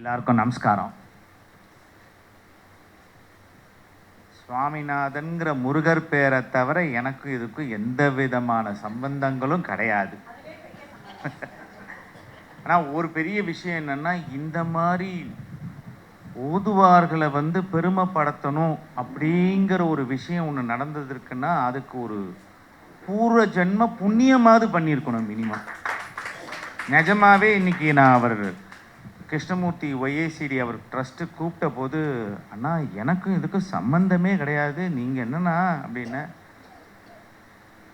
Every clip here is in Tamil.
எல்லாருக்கும் நமஸ்காரம். சுவாமிநாதன்கிற முருகர் பேரை தவிர எனக்கு இதுக்கும் எந்த விதமான சம்பந்தங்களும் கிடையாது. ஆனால் ஒரு பெரிய விஷயம் என்னன்னா, இந்த மாதிரி ஓதுவார்களை பெருமைப்படுத்தணும் அப்படிங்கிற ஒரு விஷயம் ஒன்று நடந்ததுக்குன்னா அதுக்கு ஒரு பூர்வ ஜென்ம புண்ணியமாவது பண்ணியிருக்கணும் மினிமம். நிஜமாவே இன்னைக்கு நான் அவர் கிருஷ்ணமூர்த்தி ஒய்ஏசிடி அவர் ட்ரஸ்ட்டு கூப்பிட்ட போது, அண்ணா எனக்கும் இதுக்கும் சம்மந்தமே கிடையாது, நீங்கள் என்னண்ணா அப்படின்னு.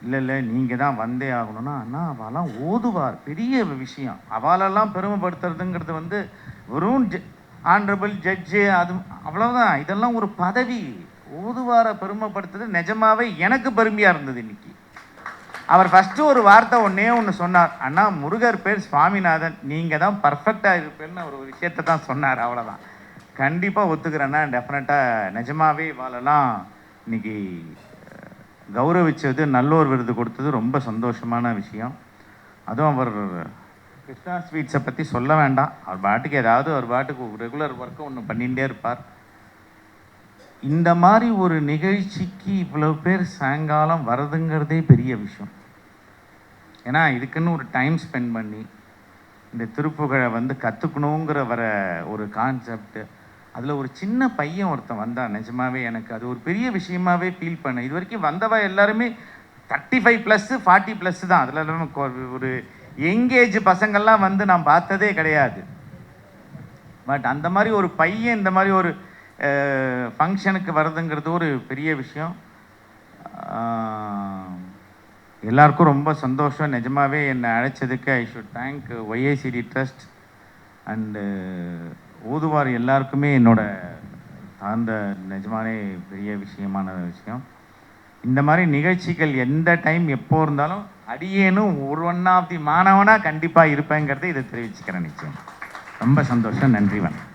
இல்லை நீங்கள் தான் வந்தே ஆகணும்னா, அண்ணா அவெல்லாம் ஓதுவார், பெரிய விஷயம், அவளெல்லாம் பெருமைப்படுத்துறதுங்கிறது வெறும் ஆனரபிள் ஜட்ஜு அது அவ்வளோதான். இதெல்லாம் ஒரு பதவி. ஓதுவாரை பெருமைப்படுத்துறது நிஜமாவே எனக்கு பெருமையாக இருந்தது இன்னைக்கு. அவர் ஃபஸ்ட்டு ஒரு வார்த்தை ஒன்று சொன்னார், அண்ணா முருகர் பேர் சுவாமிநாதன், நீங்கள் தான் பர்ஃபெக்டாக இருப்பேன்னு ஒரு விஷயத்தை தான் சொன்னார். அவ்வளோதான். கண்டிப்பாக ஒத்துக்கிறேன்னா டெஃபினட்டாக நிஜமாவே இவாளெல்லாம் இன்னைக்கு கௌரவிச்சது, நல்லோர் விருது கொடுத்தது ரொம்ப சந்தோஷமான விஷயம். அதுவும் அவர் கிருஷ்ணா ஸ்வீட்ஸை பற்றி சொல்ல வேண்டாம். அவர் பாட்டுக்கு ஏதாவது ஒரு பாட்டுக்கு ரெகுலர் ஒர்க்கை ஒன்று பண்ணிகிட்டே இருப்பார். இந்த மாதிரி ஒரு நிகழ்ச்சிக்கு இவ்வளோ பேர் சாயங்காலம் வரதுங்கிறதே பெரிய விஷயம். ஏன்னா இதுக்குன்னு ஒரு டைம் ஸ்பெண்ட் பண்ணி இந்த திருப்புகழை கற்றுக்கணுங்கிற வர ஒரு கான்செப்ட். அதில் ஒரு சின்ன பையன் ஒருத்தன் வந்தான். நிஜமாவே எனக்கு அது ஒரு பெரிய விஷயமாவே ஃபீல் பண்ணேன். இது வரைக்கும் வந்தவ எல்லாருமே 35+, 40+ தான். அதில் ஒரு யங்கேஜ் பசங்கள்லாம் நான் பார்த்ததே கிடையாது. பட் அந்த மாதிரி ஒரு பையன் இந்த மாதிரி ஒரு ஃபங்க்ஷனுக்கு வர்றதுங்கிறது ஒரு பெரிய விஷயம். எல்லாருக்கும் ரொம்ப சந்தோஷம். நிஜமாவே என்னை அழைச்சதுக்கு I should thank YACD trust and ஓதுவார் எல்லாருக்குமே என்னோட சார்ந்த நிஜமானே பெரிய விஷயமான விஷயம். இந்த மாதிரி நிகழ்ச்சிகள் எந்த டைம் எப்போ இருந்தாலும் அடியேனும் ஒரு ஒன் ஆஃப் தி மாணவனாக கண்டிப்பாக இருப்பேங்கிறத இதை தெரிவிச்சுக்கிறேன். நிச்சயம் ரொம்ப சந்தோஷம். நன்றி. வணக்கம்.